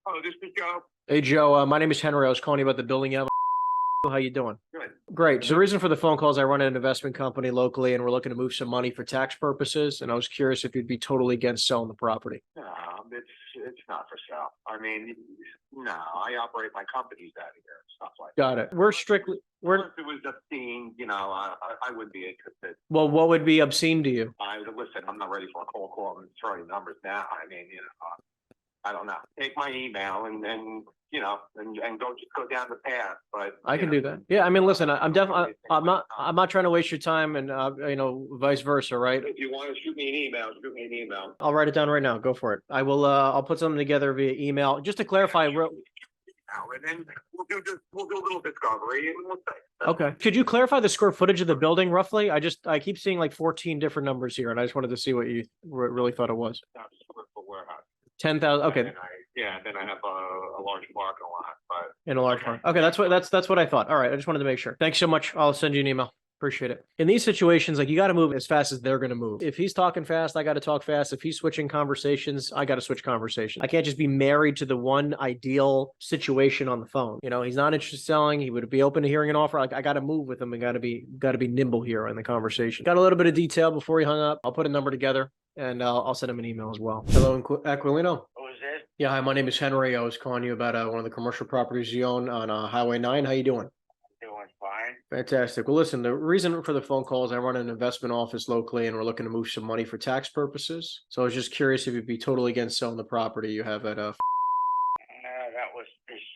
Oh, this is Joe. Hey, Joe. My name is Henry. I was calling you about the building. How you doing? Good. Great. So the reason for the phone call is I run an investment company locally, and we're looking to move some money for tax purposes. And I was curious if you'd be totally against selling the property. No, it's not for sale. I mean, no, I operate my companies out of here and stuff like Got that. it. We're strictly Unless it was obscene, I would be interested. well. What would be obscene to you? Listen, I'm not ready for a cold call and throwing numbers now. I mean, I don't know. Take my email and just go down the path. But I can do that. Yeah. I mean, listen. I'm definitely. I'm not trying to waste your time, and vice versa, right? If you want to shoot me an email, shoot me an email. I'll write it down right now. Go for it. I will. I'll put something together via email. Just to clarify. And then we'll do a little discovery and we'll say. Okay. Could you clarify the square footage of the building roughly? I keep seeing like 14 different numbers here, and I just wanted to see what you really thought it was. Warehouse. 10,000. Okay. Then I have a large parking lot, but In a large part. Okay, that's what I thought. All right, I just wanted to make sure. Thanks so much. I'll send you an email. Appreciate it. In these situations, like you got to move as fast as they're going to move. If he's talking fast, I got to talk fast. If he's switching conversations, I got to switch conversations. I can't just be married to the one ideal situation on the phone. He's not interested in selling. He would be open to hearing an offer. Like I got to move with him and got to be nimble here in the conversation. Got a little bit of detail before he hung up. I'll put a number together and I'll send him an email as well. Hello, Aquilino. Yeah, hi, my name is Henry. I was calling you about one of the commercial properties you own on Highway 9. How you doing? Doing fine. Fantastic. Well, listen, the reason for the phone call is I run an investment office locally, and we're looking to move some money for tax purposes. So I was just curious if you'd be totally against selling the property you have at that was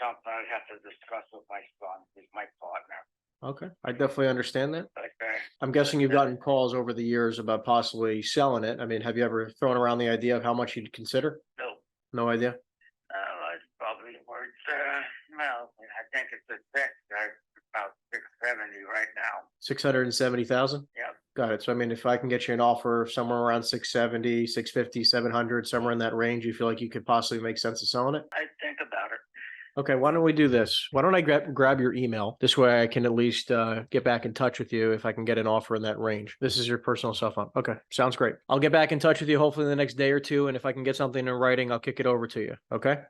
something I'd have to discuss with my son. He's my partner. Okay, I definitely understand that. Okay. I'm guessing you've gotten calls over the years about possibly selling it. I mean, have you ever thrown around the idea of how much you'd consider? No. No idea? It's probably worth, I think it's a fix. About 670 right now. 670,000? Yep. Got it. So, I mean, if I can get you an offer somewhere around 670, 650, 700, somewhere in that range, you feel like you could possibly make sense of selling it? I think about it. Okay, why don't we do this? Why don't I grab your email? This way I can at least get back in touch with you if I can get an offer in that range. This is your personal cell phone. Okay, sounds great. I'll get back in touch with you hopefully in the next day or two, and if I can get something in writing, I'll kick it over to you. Okay? Okay.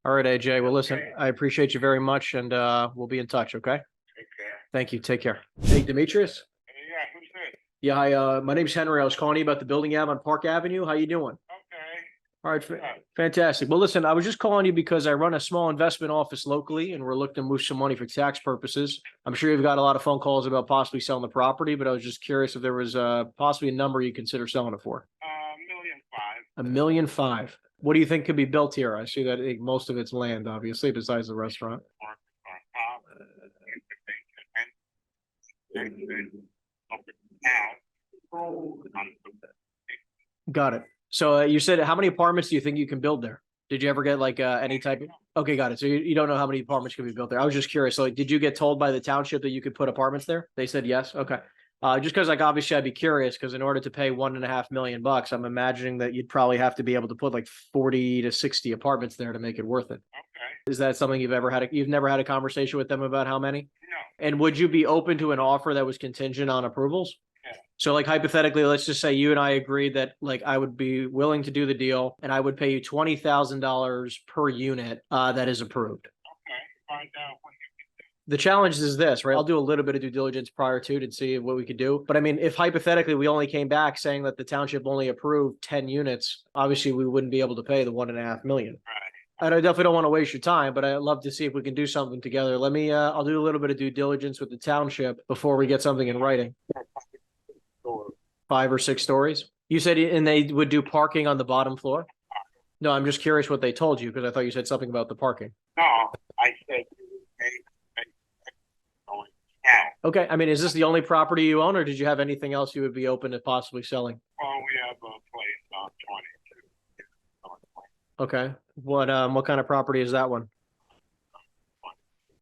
All right, AJ. Well, listen, Okay. I appreciate you very much, and we'll be in touch, okay? Take care. Thank you. Take care. Hey, Demetrius? Yeah, who's this? Yeah, hi, my name's Henry. I was calling you about the building you have on Park Avenue. How you doing? Okay. All right, fantastic. Well, listen, I was just calling you because I run a small investment office locally, and we're looking to move some money for tax purposes. I'm sure you've got a lot of phone calls about possibly selling the property, but I was just curious if there was possibly a number you consider selling it for. $1.5 $1.5 million. million. What do you think could be built here? I see that most of it's land, obviously, besides the restaurant. Got it. So you said how many apartments do you think you can build there? Did you ever get like any type of? Okay, got it. So you don't know how many apartments can be built there. I was just curious. So did you get told by the township that you could put apartments there? They said yes. Okay. Just because obviously I'd be curious because in order to pay $1.5 million, I'm imagining that you'd probably have to be able to put like 40 to 60 apartments there to make it worth it. Okay. Is that something you've never had a conversation with them about how many? No. And would you be open to an offer that was contingent on approvals? Yeah. So like hypothetically, let's just say you and I agreed that like I would be willing to do the deal and I would pay you $20,000 per unit that is approved. Okay. Find out what you The challenge is this, right? I'll do a little bit of due diligence prior to see what we could do. But I mean, if hypothetically we only came back saying that the township only approved 10 units, obviously we wouldn't be able to pay the $1.5 million. Right. I definitely don't want to waste your time, but I'd love to see if we can do something together. I'll do a little bit of due diligence with the township before we get something in writing. 5 or 6 stories. You said, and they would do parking on the bottom floor? No, I'm just curious what they told you because I thought you said something about the parking. No, I said you would pay. Okay. I mean, is this the only property you own or did you have anything else you would be open to possibly selling? Well, we have a place on 22. Okay. What kind of property is that one?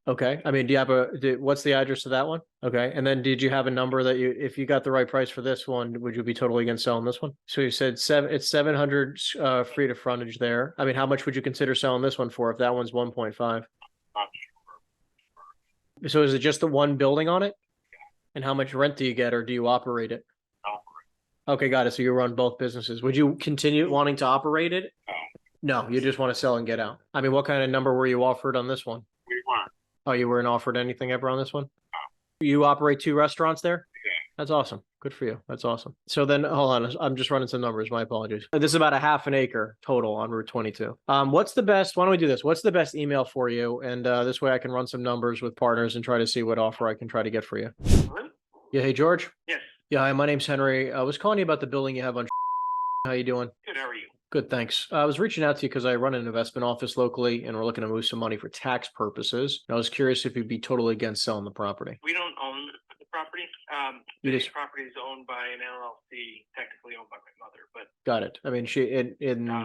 Okay. I mean, do you have what's the address of that one? Okay. And then did you have a number that if you got the right price for this one, would you be totally against selling this one? So you said it's 700 feet of frontage there. I mean, how much would you consider selling this one for if that one's 1.5? Not sure. So is it just the one building on it? And how much rent do you get or do you operate it? Operate. Okay, got it. So you run both businesses. Would you continue wanting to operate it? No. No, you just want to sell and get out. I mean, what kind of number were you offered on this one? We want. Oh, you weren't offered anything ever on this one? You operate 2 restaurants there? Yeah. That's awesome. Good for you. That's awesome. So then, hold on. I'm just running some numbers. My apologies. This is about a half an acre total on Route 22. What's the best? Why don't we do this? What's the best email for you? And this way I can run some numbers with partners and try to see what offer I can try to get for you. Hello? Yeah. Hey, George. Yes. Yeah. Hi, my name's Henry. I was calling you about the building you have on. How you doing? Good. How are you? Good, thanks. I was reaching out to you because I run an investment office locally and we're looking to move some money for tax purposes. I was curious if you'd be totally against selling the property. We don't own the property. You The just- property is owned by an LLC, technically owned by my mother, but Got it. I mean,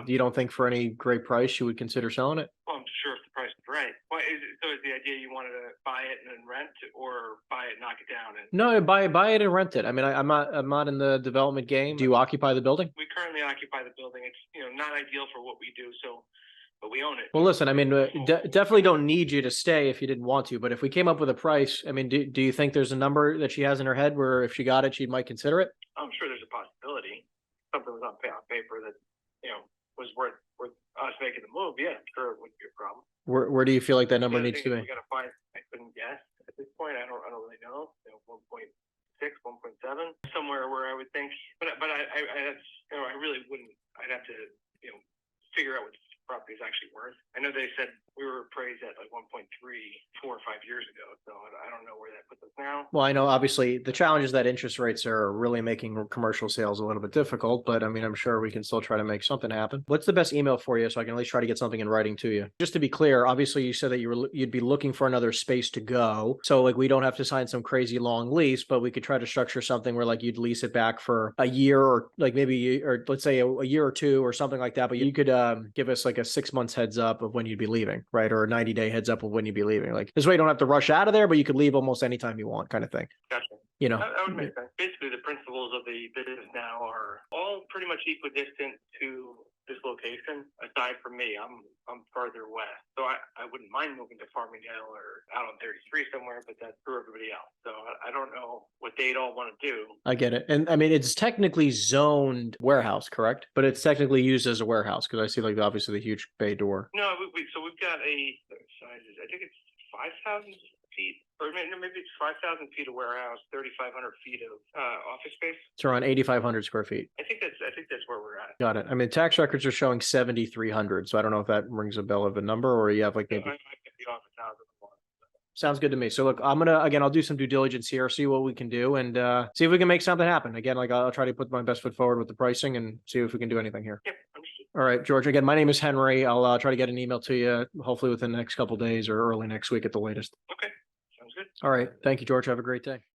you don't think for any great price you would consider selling it? well, I'm sure if the price is right. What is it? So is the idea you wanted to buy it and then rent, or buy it, knock it down, and No, buy it and rent it. I mean, I'm not in the development game. Do you occupy the building? we currently occupy the building. It's not ideal for what we do, so but we own it. Well, listen, I mean, definitely don't need you to stay if you didn't want to, but if we came up with a price, I mean, do you think there's a number that she has in her head where if she got it, she might consider it? I'm sure there's a possibility. Something was on paper that was worth us making the move. Yeah, sure, it wouldn't be a problem. Where do you feel like that number The other needs thing to is be? We gotta find. I couldn't guess at this point. I don't really know. 1.6, 1.7, somewhere where I would think. But I really wouldn't. I'd have to figure out what the property is actually worth. I know they said we were appraised at like 1.3 4 or 5 years ago, so I don't know where that puts us now. Well, I know obviously the challenge is that interest rates are really making commercial sales a little bit difficult, but I mean, I'm sure we can still try to make something happen. What's the best email for you so I can at least try to get something in writing to you? Just to be clear, obviously you said that you'd be looking for another space to go. So like we don't have to sign some crazy long lease, but we could try to structure something where like you'd lease it back for a year or like maybe, or let's say a year or two or something like that. But you could give us like a 6 months heads up of when you'd be leaving, right? Or a 90-day heads up of when you'd be leaving. Like this way you don't have to rush out of there, but you could leave almost anytime you want, kind of thing. Gotcha. That would make sense. Basically, the principles of the business now are all pretty much equidistant to this location. Aside from me, I'm further west, so I wouldn't mind moving to Farmingdale or out on 33 somewhere, but that's for everybody else. So I don't know what they'd all want to do. I get it. And I mean, it's technically zoned warehouse, correct? But it's technically used as a warehouse because I see like obviously the huge bay door. No, so we've got a sizes. I think it's 5,000 feet, or maybe it's 5,000 feet of warehouse, 3,500 feet of office space. It's around 8,500 square feet. I think that's where we're at. Got it. I mean, tax records are showing 7,300. So I don't know if that rings a bell of a number or you have like maybe. I get the office house. Sounds good to me. So look, I'll do some due diligence here, see what we can do and see if we can make something happen. Again, like I'll try to put my best foot forward with the pricing and see if we can do anything here. Yep, understood. All right, George, again, my name is Henry. I'll try to get an email to you hopefully within the next couple of days or early next week at the latest. Okay, sounds good. All right. Thank you, George. Have a great day.